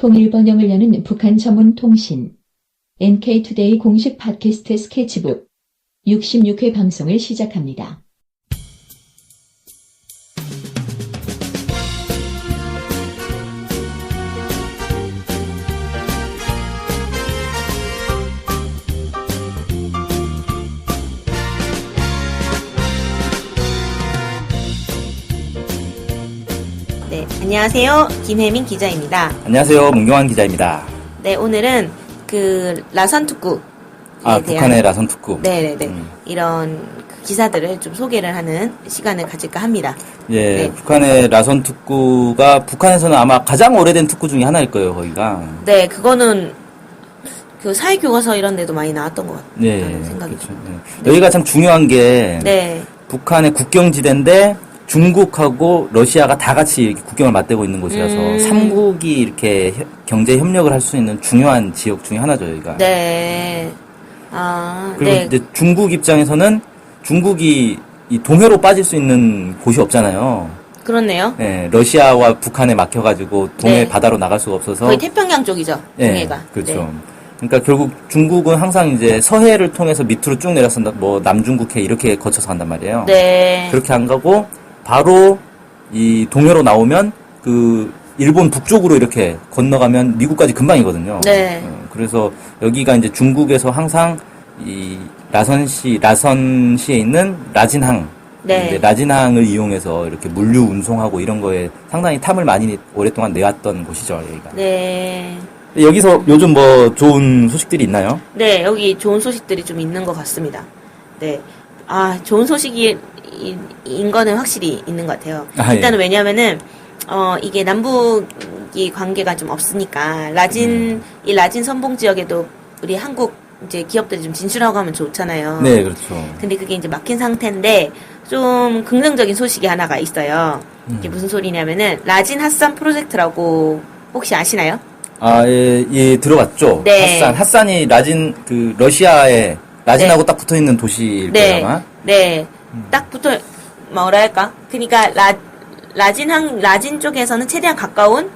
통일 번영을 여는 북한 전문 통신 NK투데이 공식 팟캐스트 스케치북 66회 방송을 시작합니다. 네, 안녕하세요. 김혜민 기자입니다. 안녕하세요. 문경환 기자입니다. 네, 오늘은 그 라선 특구 북한의 라선 특구. 네네네. 이런 기사들을 좀 소개를 하는 시간을 가질까 합니다. 예, 네. 북한의 라선 특구가 북한에서는 아마 가장 오래된 특구 중에 하나일 거예요, 거기가. 네, 그거는 그 사회교과서 이런 데도 많이 나왔던 것 같다는 네, 생각이 그렇죠. 듭니다. 네. 여기가 참 중요한 게 네. 북한의 국경지대인데 중국하고 러시아가 다 같이 이렇게 국경을 맞대고 있는 곳이라서 삼국이 이렇게 경제 협력을 할 수 있는 중요한 지역 중에 하나죠, 여기가. 네. 그리고 네. 이제 중국 입장에서는 중국이 이 동해로 빠질 수 있는 곳이 없잖아요. 그렇네요. 네, 러시아와 북한에 막혀가지고 동해 네. 바다로 나갈 수가 없어서. 거의 태평양 쪽이죠, 동해가. 그렇죠. 네. 그러니까 결국 중국은 항상 이제 서해를 통해서 밑으로 쭉 내려서 뭐 남중국해 이렇게 거쳐서 간단 말이에요. 네. 그렇게 안 가고 바로 이 동해로 나오면 그 일본 북쪽으로 이렇게 건너가면 미국까지 금방이거든요. 네. 그래서 여기가 이제 중국에서 항상 이 라선시에 있는 라진항, 네. 이제 라진항을 이용해서 이렇게 물류 운송하고 이런 거에 상당히 탐을 많이 오랫동안 내왔던 곳이죠, 여기가. 네. 여기서 요즘 뭐 좋은 소식들이 있나요? 네, 여기 좋은 소식들이 좀 있는 것 같습니다. 네. 좋은 소식인 거는 확실히 있는 것 같아요. 아, 일단은 예. 왜냐면은, 이게 남북이 관계가 좀 없으니까, 이 라진 선봉 지역에도 우리 한국 이제 기업들이 좀 진출하고 하면 좋잖아요. 네, 그렇죠. 근데 그게 이제 막힌 상태인데, 좀 긍정적인 소식이 하나가 있어요. 이게 무슨 소리냐면은, 라진 핫산 프로젝트라고 혹시 아시나요? 예, 들어봤죠. 네. 핫산이 러시아에 라진하고 딱 붙어 있는 도시일 네. 거예요, 아마. 네. 딱 붙어, 뭐랄까. 그니까, 라진 쪽에서는 최대한 가까운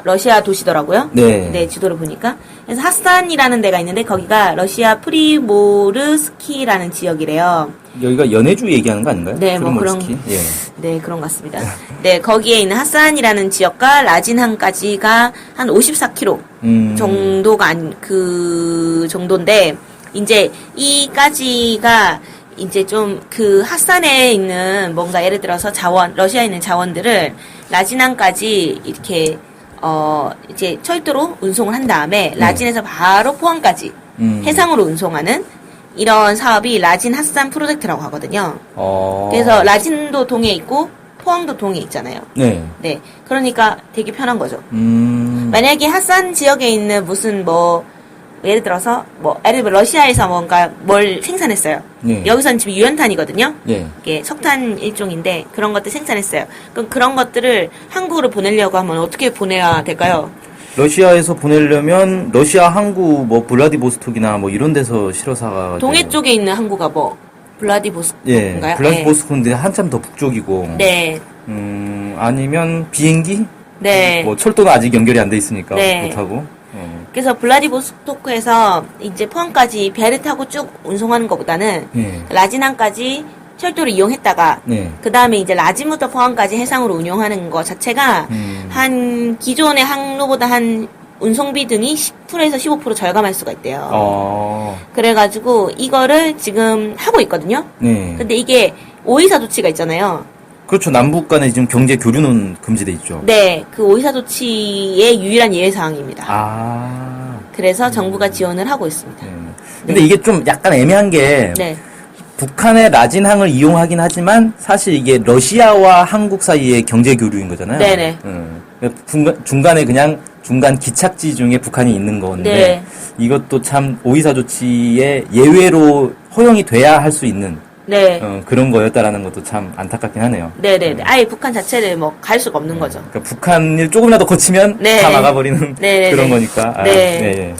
러시아 도시더라고요. 네. 네, 지도를 보니까. 그래서 핫산이라는 데가 있는데, 거기가 러시아 프리모르스키라는 지역이래요. 여기가 연해주 얘기하는 거 아닌가요? 네, 뭐 프리모르스키? 예. 네, 그런 것 같습니다. 네, 거기에 있는 핫산이라는 지역과 라진항까지가 한 54km 정도가 그 정도인데, 이제 이까지가 이제 좀 그 핫산에 있는 뭔가 예를 들어서 러시아에 있는 자원들을 라진항까지 이렇게 이제 철도로 운송을 한 다음에 라진에서 바로 포항까지 해상으로 운송하는 이런 사업이 라진 핫산 프로젝트라고 하거든요. 그래서 라진도 동해에 있고 포항도 동해에 있잖아요. 네. 네. 그러니까 되게 편한 거죠. 만약에 만약에 핫산 지역에 있는 무슨 예를 들어서 러시아에서 뭔가 뭘 생산했어요. 네. 여기서는 지금 유연탄이거든요. 네. 이게 석탄 일종인데 그런 것들 생산했어요. 그럼 그런 것들을 한국으로 보내려고 하면 어떻게 보내야 될까요? 러시아에서 보내려면 러시아 항구 뭐 블라디보스톡이나 뭐 이런 데서 실어사가 동해 쪽에 있는 항구가 블라디보스토크인가요? 예, 블라디보스톡인데 한참 더 북쪽이고. 네. 아니면 비행기? 네. 뭐 철도는 아직 연결이 안 돼 있으니까 네. 못하고. 그래서 블라디보스토크에서 이제 포항까지 배를 타고 쭉 운송하는 것보다는 예. 라진항까지 철도를 이용했다가 네. 그 다음에 이제 라진부터 포항까지 해상으로 운용하는 것 자체가 한 기존의 항로보다 한 운송비 등이 10%에서 15% 절감할 수가 있대요. 그래가지고 이거를 지금 하고 있거든요. 네. 근데 이게 오이사 조치가 있잖아요. 그렇죠. 남북 간에 지금 경제 교류는 금지돼 있죠. 네, 그 오이사 조치의 유일한 예외 사항입니다. 그래서 정부가 지원을 하고 있습니다. 네. 근데 이게 좀 약간 애매한 게 네. 북한의 라진항을 이용하긴 하지만 사실 이게 러시아와 한국 사이의 경제 교류인 거잖아요. 네네. 중간에 그냥 중간 기착지 중에 북한이 있는 건데 네. 이것도 참 오이사 조치의 예외로 허용이 돼야 할 수 있는 네. 그런 거였다라는 것도 참 안타깝긴 하네요. 네네. 아예 북한 자체를 갈 수가 없는 거죠. 그러니까 북한을 조금이라도 거치면 네. 다 막아버리는 네네네. 그런 거니까. 네.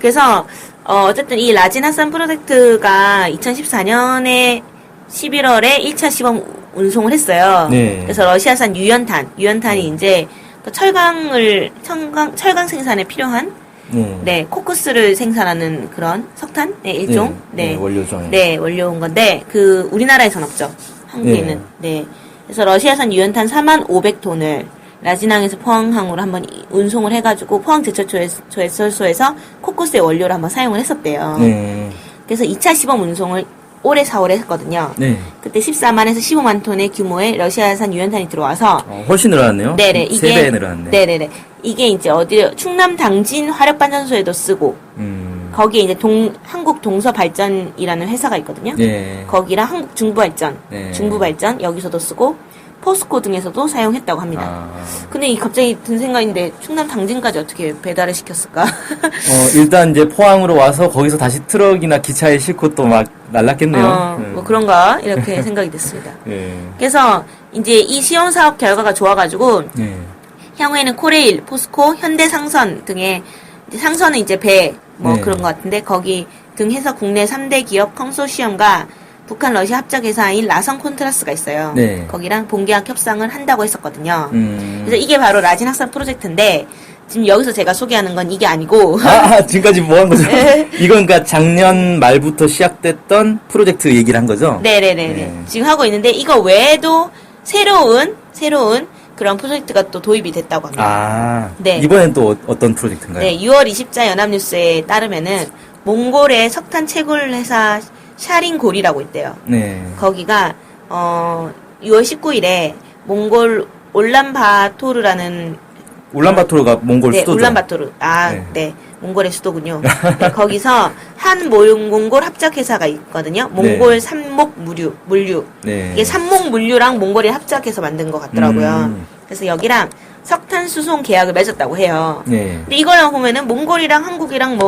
그래서 어쨌든 이 라진 핫산 프로젝트가 2014년에 11월에 1차 시범 운송을 했어요. 네. 그래서 러시아산 유연탄이 이제 철강 생산에 필요한 네, 코크스를 생산하는 그런 석탄의 일종, 원료죠. 네, 원료인 건데, 우리나라에선 없죠. 한국에는. 네. 그래서 러시아산 유연탄 45,500톤을 라진항에서 포항항으로 한번 운송을 해가지고, 포항 제철소에서 코크스의 원료를 한번 사용을 했었대요. 그래서 2차 시범 운송을 올해 4월에 했거든요. 그때 14만에서 15만 톤의 규모의 러시아산 유연탄이 들어와서 훨씬 늘어났네요. 네네. 이게 3배 늘어났네. 네네네. 이게 이제 충남 당진 화력발전소에도 쓰고 거기에 이제 한국 동서발전이라는 회사가 있거든요. 거기랑 한국 중부발전, 중부발전 여기서도 쓰고 포스코 등에서도 사용했다고 합니다. 근데 갑자기 든 생각인데 충남 당진까지 어떻게 배달을 시켰을까? 일단 이제 포항으로 와서 거기서 다시 트럭이나 기차에 싣고 또 막 날랐겠네요. 뭐 그런가 이렇게 생각이 됐습니다. 그래서 이제 이 시험 사업 결과가 좋아가지고 향후에는 코레일, 포스코, 현대상선 등의 상선은 이제 배 그런 것 같은데 거기 등 해서 국내 3대 기업 컨소시엄과 북한 러시아 합작회사인 라선 콘트라스가 있어요. 거기랑 본계약 협상을 한다고 했었거든요. 그래서 이게 바로 라진 학산 프로젝트인데 지금 여기서 제가 소개하는 건 이게 아니고 지금까지 뭐 한 거죠? 이건 그러니까 작년 말부터 시작됐던 프로젝트 얘기를 한 거죠? 네네네. 지금 하고 있는데 이거 외에도 새로운 그런 프로젝트가 또 도입이 됐다고 합니다. 이번엔 또 어떤 프로젝트인가요? 네, 6월 20자 연합뉴스에 따르면은 몽골의 석탄 채굴 회사 샤린골이라고 있대요. 거기가 6월 19일에 몽골 울란바토르라는 울란바토르가 몽골 수도죠? 울란바토르. 몽골의 수도군요. 네, 거기서 한 몽골 합작회사가 있거든요. 몽골 삼목물류. 이게 삼목물류랑 몽골이 합작해서 만든 것 같더라고요. 그래서 여기랑 석탄 수송 계약을 맺었다고 해요. 근데 이걸 보면은 몽골이랑 한국이랑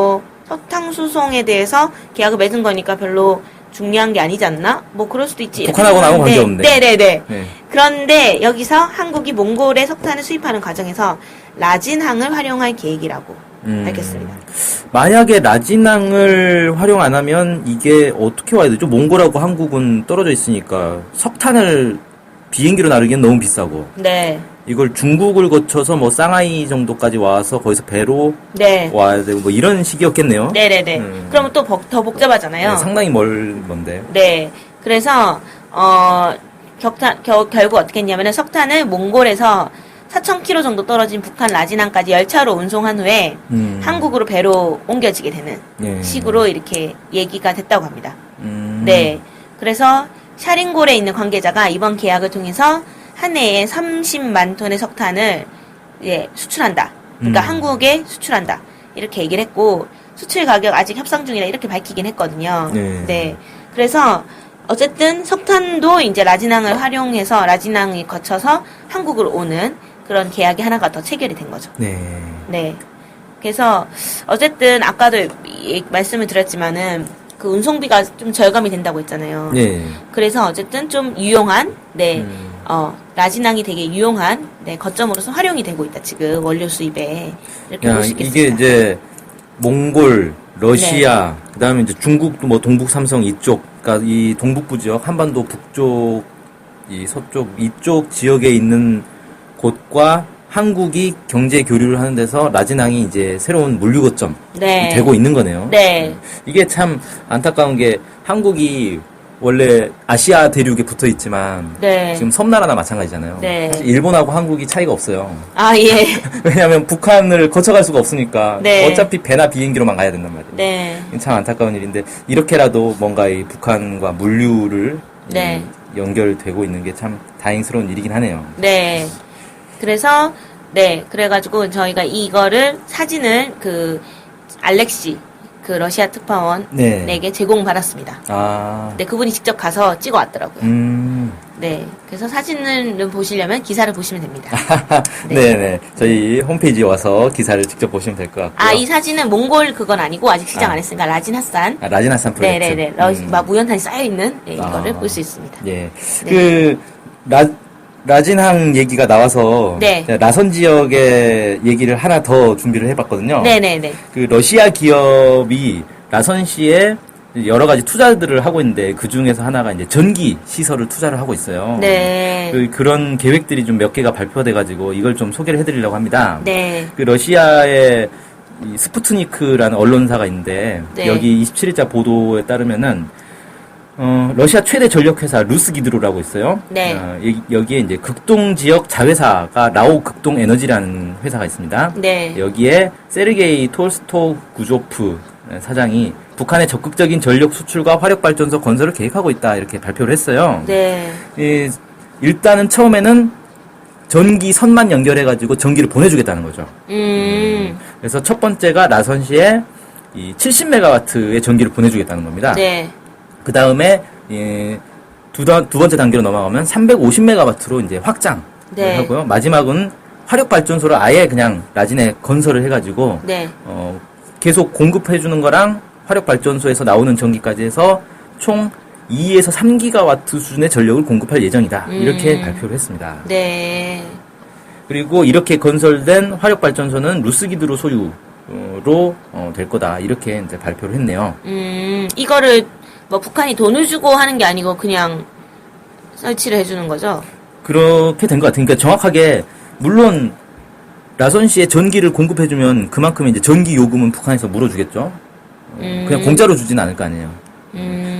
석탄 수송에 대해서 계약을 맺은 거니까 별로 중요한 게 아니지 않나? 그럴 수도 있지. 북한하고는 아무 관계 없네. 네네네. 그런데 여기서 한국이 몽골의 석탄을 수입하는 과정에서 라진항을 활용할 계획이라고 밝혔습니다. 만약에 라진항을 활용 안 하면 이게 어떻게 와야 되죠? 몽골하고 한국은 떨어져 있으니까 석탄을 비행기로 나르기엔 너무 비싸고. 이걸 중국을 거쳐서 쌍하이 정도까지 와서 거기서 배로 와야 되고 이런 식이었겠네요. 네네네. 그러면 또 더 복잡하잖아요. 상당히 먼데. 그래서 결국 어떻게 했냐면은 석탄을 몽골에서 4,000km 정도 떨어진 북한 라진항까지 열차로 운송한 후에 한국으로 배로 옮겨지게 되는 식으로 이렇게 얘기가 됐다고 합니다. 그래서 샤린골에 있는 관계자가 이번 계약을 통해서 한 해에 30만 톤의 석탄을 수출한다. 그러니까 한국에 수출한다. 이렇게 얘기를 했고 수출 가격 아직 협상 중이라 이렇게 밝히긴 했거든요. 그래서 어쨌든 석탄도 이제 라진항을 활용해서 라진항이 거쳐서 한국으로 오는 그런 계약이 하나가 더 체결이 된 거죠. 그래서 어쨌든 아까도 말씀을 드렸지만은 그 운송비가 좀 절감이 된다고 했잖아요. 그래서 어쨌든 좀 유용한 라진항이 되게 유용한 거점으로서 활용이 되고 있다. 지금 원료 수입에 이렇게 볼 수 있겠습니다. 이게 이제 몽골, 러시아, 그다음에 이제 중국도 동북 삼성 이쪽, 그러니까 이 동북부 지역, 한반도 북쪽, 이 서쪽 이쪽 지역에 있는 곳과 한국이 경제 교류를 하는 데서 라진항이 이제 새로운 물류 거점 되고 있는 거네요. 이게 참 안타까운 게 한국이 원래 아시아 대륙에 붙어 있지만 지금 섬나라나 마찬가지잖아요. 사실 일본하고 한국이 차이가 없어요. 왜냐하면 북한을 거쳐갈 수가 없으니까 어차피 배나 비행기로만 가야 된단 말이에요. 참 안타까운 일인데 이렇게라도 뭔가 이 북한과 물류를 연결되고 있는 게 참 다행스러운 일이긴 하네요. 그래서 그래가지고 저희가 이거를 사진을 알렉시 러시아 특파원에게 제공받았습니다. 그분이 직접 가서 찍어 왔더라고요. 그래서 사진을 보시려면 기사를 보시면 됩니다. 저희 홈페이지에 와서 기사를 직접 보시면 될 것 같고요. 이 사진은 몽골 그건 아니고 아직 시작 안 했으니까 라진 핫산. 라진 핫산 프로젝트. 무연탄이 쌓여있는 이거를 볼 수 있습니다. 라진항 얘기가 나와서 라선 지역의 얘기를 하나 더 준비를 해봤거든요. 그 러시아 기업이 라선시에 여러 가지 투자들을 하고 있는데 그 중에서 하나가 이제 전기 시설을 투자를 하고 있어요. 네. 그런 계획들이 좀 몇 개가 발표돼가지고 이걸 좀 소개를 해드리려고 합니다. 네. 그 러시아의 이 스푸트니크라는 언론사가 있는데 네. 여기 27일자 보도에 따르면은 러시아 최대 전력회사 루스기드로라고 있어요. 네. 여기에 이제 극동 지역 자회사가 라오 극동 에너지라는 회사가 있습니다. 네. 여기에 세르게이 톨스토 구조프 사장이 북한의 적극적인 전력 수출과 화력 발전소 건설을 계획하고 있다 이렇게 발표를 했어요. 네. 일단은 처음에는 전기 선만 연결해가지고 전기를 보내주겠다는 거죠. 그래서 첫 번째가 라선시에 이 70메가와트의 전기를 보내주겠다는 겁니다. 네. 그 다음에 두 번째 단계로 넘어가면 350메가와트로 이제 확장을 네. 하고요. 마지막은 화력 발전소를 아예 그냥 라진에 건설을 해가지고 네. 계속 공급해주는 거랑 화력 발전소에서 나오는 전기까지 해서 총 2에서 3기가와트 수준의 전력을 공급할 예정이다. 이렇게 발표를 했습니다. 네. 그리고 이렇게 건설된 화력 발전소는 루스기드로 소유로 될 거다. 이렇게 이제 발표를 했네요. 이거를 뭐 북한이 돈을 주고 하는 게 아니고 그냥 설치를 해주는 거죠? 그렇게 된 것 같아요. 그러니까 정확하게 물론 라선시에 전기를 공급해주면 그만큼 이제 전기 요금은 북한에서 물어주겠죠. 그냥 공짜로 주지는 않을 거 아니에요.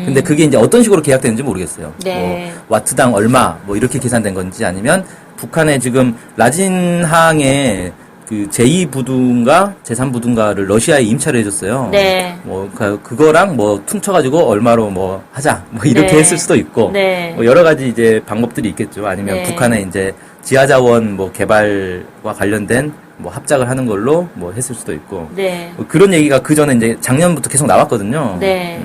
근데 그게 이제 어떤 식으로 계약되는지 모르겠어요. 네. 뭐 와트당 얼마 뭐 이렇게 계산된 건지 아니면 북한의 지금 라진항의 그 제2부두인가 제3부두인가를 러시아에 임차를 해줬어요. 네. 뭐 그거랑 뭐 퉁쳐가지고 얼마로 뭐 하자 뭐 이렇게 네. 했을 수도 있고 네. 뭐 여러 가지 이제 방법들이 있겠죠. 아니면 네. 북한의 이제 지하자원 뭐 개발과 관련된 뭐 합작을 하는 걸로 뭐 했을 수도 있고. 네. 뭐 그런 얘기가 그 전에 이제 작년부터 계속 나왔거든요. 네.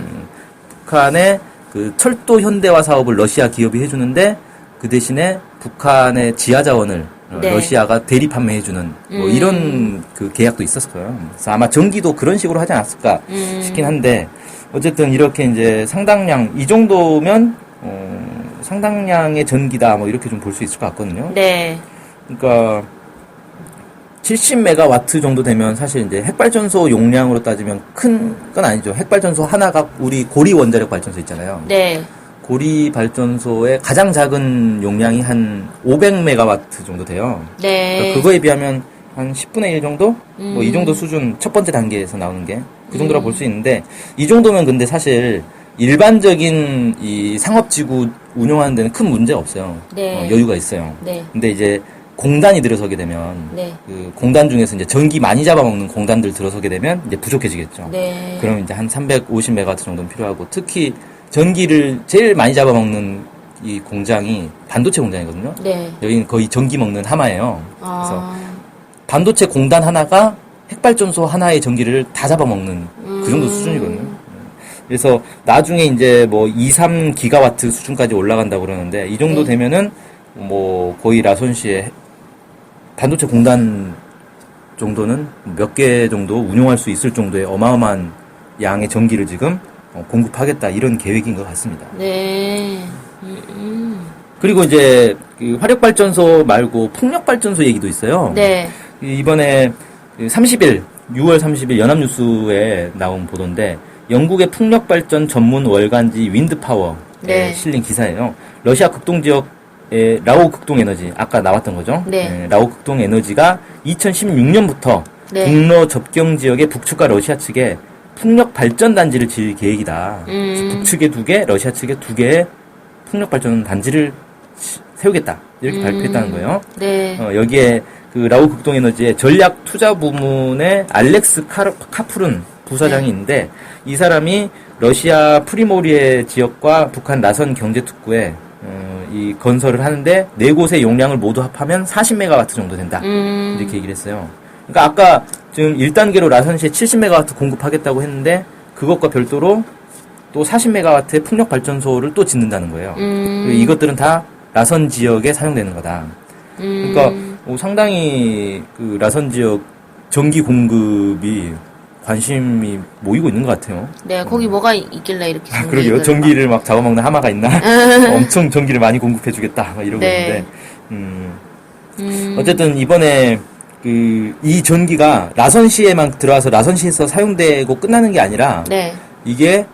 북한의 그 철도 현대화 사업을 러시아 기업이 해주는데 그 대신에 북한의 지하자원을 네. 러시아가 대리 판매해주는 뭐 이런 그 계약도 있었을 거예요. 그래서 아마 전기도 그런 식으로 하지 않았을까 싶긴 한데 어쨌든 이렇게 이제 상당량 이 정도면 상당량의 전기다 뭐 이렇게 좀 볼 수 있을 것 같거든요. 네. 그러니까 70메가와트 정도 되면 사실 이제 핵발전소 용량으로 따지면 큰 건 아니죠. 핵발전소 하나가 우리 고리 원자력 발전소 있잖아요. 네. 고리 발전소의 가장 작은 용량이 한 500메가와트 정도 돼요. 네. 그러니까 그거에 비하면 한 10분의 1 정도? 뭐 이 정도 수준 첫 번째 단계에서 나오는 게 그 정도라 볼 수 있는데 이 정도면 근데 사실 일반적인 이 상업지구 운영하는 데는 큰 문제가 없어요. 네. 여유가 있어요. 네. 근데 이제 공단이 들어서게 되면 네. 그 공단 중에서 이제 전기 많이 잡아먹는 공단들 들어서게 되면 이제 부족해지겠죠. 네. 그럼 이제 한 350메가와트 정도는 필요하고 특히 전기를 제일 많이 잡아먹는 이 공장이 반도체 공장이거든요. 네. 여기는 거의 전기 먹는 하마예요. 아. 그래서 반도체 공단 하나가 핵발전소 하나의 전기를 다 잡아먹는 그 정도 수준이거든요. 그래서 나중에 이제 뭐 2, 3기가와트 수준까지 올라간다고 그러는데 이 정도 네. 되면은 뭐 거의 라선시에 반도체 공단 정도는 몇 개 정도 운용할 수 있을 정도의 어마어마한 양의 전기를 지금 공급하겠다 이런 계획인 것 같습니다. 네. 그리고 이제 그 화력발전소 말고 풍력발전소 얘기도 있어요. 네. 이번에 6월 30일 연합뉴스에 나온 보도인데 영국의 풍력발전 전문 월간지 윈드파워에 네. 실린 기사예요. 러시아 극동지역의 라오 극동에너지 아까 나왔던 거죠. 네. 라오 극동에너지가 2016년부터 네. 북러 접경 지역의 북측과 러시아 측에 풍력 발전 단지를 지을 계획이다. 북측에 2개, 러시아 측에 2개의 풍력 발전 단지를 세우겠다. 이렇게 발표했다는 거예요. 네. 여기에 그 라오 극동에너지의 전략 투자 부문의 알렉스 카프룬 부사장이 있는데 이 사람이 러시아 프리모리에 지역과 북한 나선 경제특구에 이 건설을 하는데 4곳의 용량을 모두 합하면 40메가와트 정도 된다. 이렇게 얘기를 했어요. 그러니까 아까 지금 1단계로 라선시에 70메가와트 공급하겠다고 했는데 그것과 별도로 또 40메가와트의 풍력 발전소를 또 짓는다는 거예요. 그리고 이것들은 다 라선 지역에 사용되는 거다. 그러니까 상당히 그 라선 지역 전기 공급이 관심이 모이고 있는 것 같아요. 네, 거기 뭐가 있길래 이렇게 그러게요. 전기를 막 잡아먹는 하마가 있나? 엄청 전기를 많이 공급해주겠다. 막 이러고 네. 있는데. 어쨌든 이번에 이 전기가 라선시에만 들어와서 라선시에서 사용되고 끝나는 게 아니라 네. 이게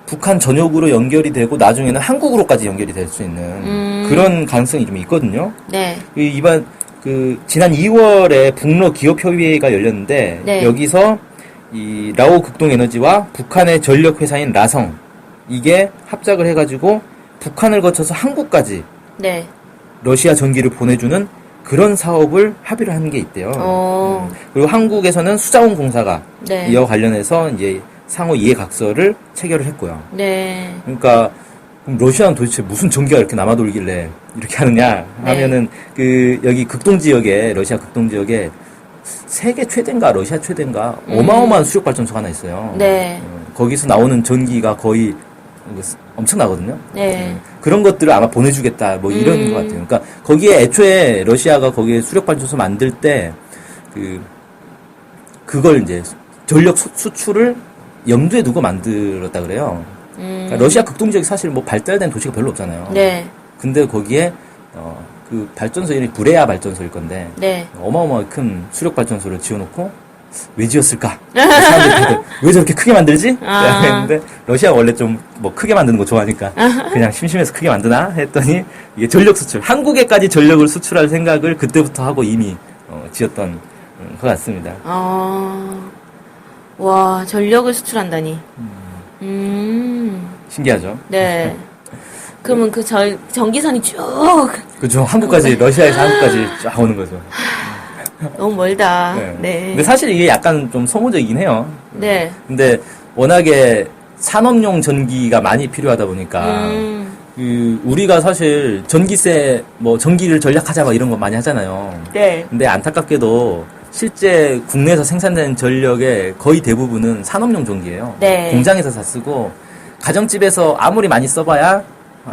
북한 전역으로 연결이 되고 나중에는 한국으로까지 연결이 될 수 있는 그런 가능성이 좀 있거든요. 네. 지난 2월에 북러 기업협의회가 열렸는데 네. 여기서 이 라오 극동에너지와 북한의 전력 회사인 라성 이게 합작을 해가지고 북한을 거쳐서 한국까지 네. 러시아 전기를 보내주는 그런 사업을 합의를 한 게 있대요. 그리고 한국에서는 수자원 공사가 네. 이와 관련해서 이제 상호 이해각서를 체결을 했고요. 네. 그러니까 그럼 러시아는 도대체 무슨 전기가 이렇게 남아돌길래 이렇게 하느냐 하면은 여기 극동 지역에 러시아 극동 지역에 세계 최대인가 러시아 최대인가 어마어마한 수력 발전소가 하나 있어요. 네. 거기서 나오는 전기가 거의 엄청나거든요. 네. 그런 것들을 아마 보내주겠다 뭐 이런 것 같아요. 그러니까 거기에 애초에 러시아가 거기에 수력 발전소 만들 때 그걸 이제 전력 수출을 염두에 두고 만들었다 그래요. 그러니까 러시아 극동 지역이 사실 뭐 발달된 도시가 별로 없잖아요. 네. 근데 거기에 그 발전소 이름이 브레아 발전소일 건데 네. 어마어마하게 큰 수력 발전소를 지어놓고 왜 지었을까? 사람들이 왜 저렇게 크게 만들지? 했는데 러시아가 원래 좀 뭐 크게 만드는 거 좋아하니까 그냥 심심해서 크게 만드나 했더니 이게 전력 수출 한국에까지 전력을 수출할 생각을 그때부터 하고 이미 지었던 것 같습니다. 와, 전력을 수출한다니. 신기하죠? 네. 그러면 그 전기선이 쭉 그죠. 한국까지 러시아에서 한국까지 쫙 오는 거죠. 너무 멀다. 네. 네. 근데 사실 이게 약간 좀 소모적이긴 해요. 네. 근데 워낙에 산업용 전기가 많이 필요하다 보니까 우리가 사실 전기세 뭐 전기를 절약하자 막 이런 거 많이 하잖아요. 네. 근데 안타깝게도 실제 국내에서 생산되는 전력의 거의 대부분은 산업용 전기예요. 네. 공장에서 다 쓰고 가정집에서 아무리 많이 써봐야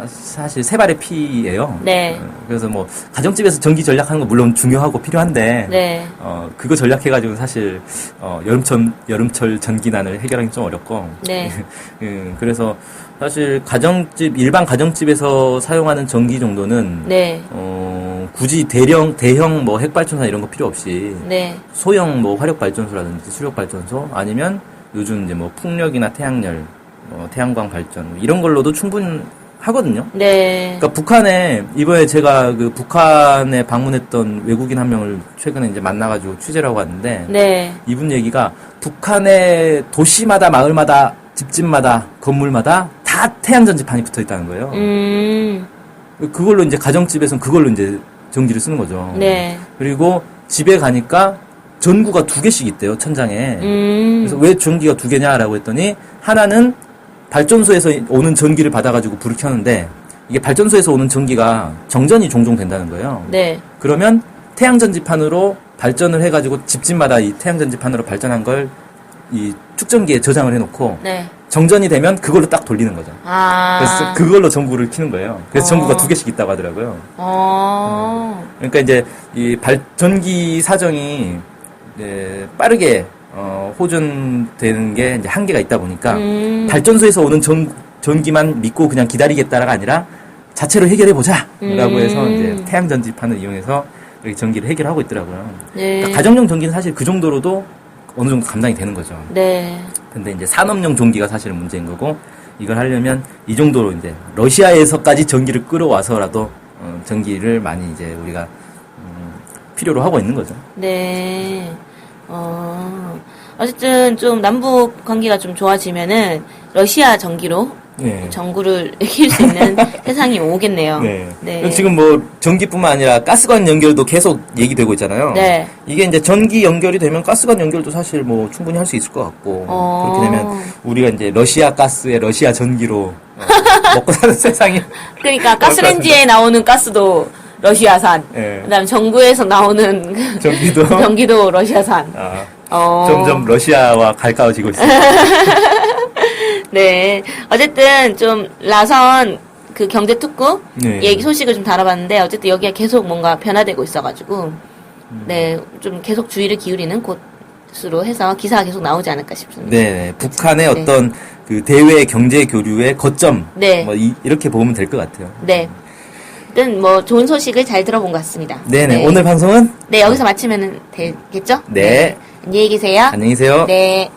사실 세 발의 피예요. 네. 그래서 뭐 가정집에서 전기 절약하는 거 물론 중요하고 필요한데 네. 그거 절약해가지고 사실 여름철 전기난을 해결하기 좀 어렵고. 네. 그래서 사실 일반 가정집에서 사용하는 전기 정도는 네. 굳이 대형 뭐 핵발전소 이런 거 필요 없이 네. 소형 뭐 화력 발전소라든지 수력 발전소 아니면 요즘 이제 뭐 풍력이나 태양열, 태양광 발전 이런 걸로도 충분하거든요. 네. 그러니까 북한에 이번에 제가 그 북한에 방문했던 외국인 한 명을 최근에 이제 만나가지고 취재를 하고 왔는데 네. 이분 얘기가 북한의 도시마다 마을마다 집집마다 건물마다 다 태양전지판이 붙어 있다는 거예요. 그걸로 이제 가정집에서는 그걸로 이제 전기를 쓰는 거죠. 네. 그리고 집에 가니까 전구가 2개씩 있대요, 천장에. 그래서 왜 전기가 2개냐라고 했더니 하나는 발전소에서 오는 전기를 받아가지고 불을 켜는데 이게 발전소에서 오는 전기가 정전이 종종 된다는 거예요. 네. 그러면 태양전지판으로 발전을 해가지고 집집마다 이 태양전지판으로 발전한 걸 이 축전기에 저장을 해놓고 네. 정전이 되면 그걸로 딱 돌리는 거죠. 그래서 그걸로 전구를 켜는 거예요. 그래서 전구가 2개씩 있다고 하더라고요. 그러니까 이제 이 전기 사정이 이제 빠르게 호전되는 게 이제 한계가 있다 보니까 발전소에서 오는 전기만 믿고 그냥 기다리겠다가 아니라 자체로 해결해 보자라고 해서 이제 태양 전지판을 이용해서 이렇게 전기를 해결하고 있더라고요. 네. 그러니까 가정용 전기는 사실 그 정도로도 어느 정도 감당이 되는 거죠. 네. 근데 이제 산업용 전기가 사실은 문제인 거고 이걸 하려면 이 정도로 이제 러시아에서까지 전기를 끌어와서라도 전기를 많이 이제 우리가 필요로 하고 있는 거죠. 네. 어쨌든 좀 남북 관계가 좀 좋아지면은 러시아 전기로 네. 전구를 킬 수 있는 세상이 오겠네요. 네. 네. 지금 뭐 전기뿐만 아니라 가스관 연결도 계속 얘기되고 있잖아요. 네. 이게 이제 전기 연결이 되면 가스관 연결도 사실 뭐 충분히 할 수 있을 것 같고 그렇게 되면 우리가 이제 러시아 가스에 러시아 전기로 먹고 사는 세상이 그러니까 가스레인지에 나오는 가스도 러시아산. 네. 그다음에 전구에서 나오는 전기도 러시아산. 점점 러시아와 가까워지고 있습니다. 네. 어쨌든 좀 라선 그 경제 특구 얘기 소식을 좀 다뤄봤는데 어쨌든 여기가 계속 뭔가 변화되고 있어가지고 네. 좀 계속 주의를 기울이는 곳으로 해서 기사가 계속 나오지 않을까 싶습니다. 네. 북한의 어떤 그 대외 경제 교류의 거점. 네. 뭐 이렇게 보면 될 것 같아요. 네. 어쨌든 뭐 좋은 소식을 잘 들어본 것 같습니다. 네네. 오늘 방송은? 네. 여기서 마치면 되겠죠? 네. 안녕히 계세요. 안녕히 계세요. 네.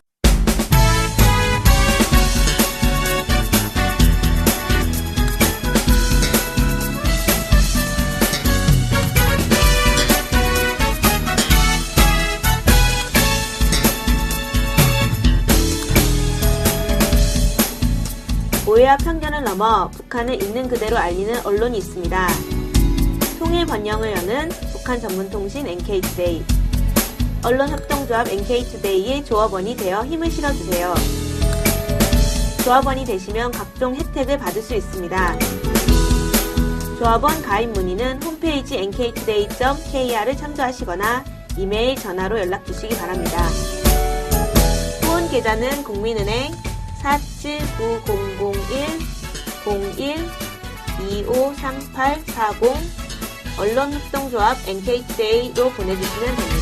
오해와 편견을 넘어 북한을 있는 그대로 알리는 언론이 있습니다. 통일 번영을 여는 북한 전문통신 NK투데이, 언론협동조합 NK투데이의 조합원이 되어 힘을 실어주세요. 조합원이 되시면 각종 혜택을 받을 수 있습니다. 조합원 가입 문의는 홈페이지 nktoday.kr을 참조하시거나 이메일, 전화로 연락 주시기 바랍니다. 후원 계좌는 국민은행 479001-01-253840 언론협동조합 NK투데이로 보내주시면 됩니다.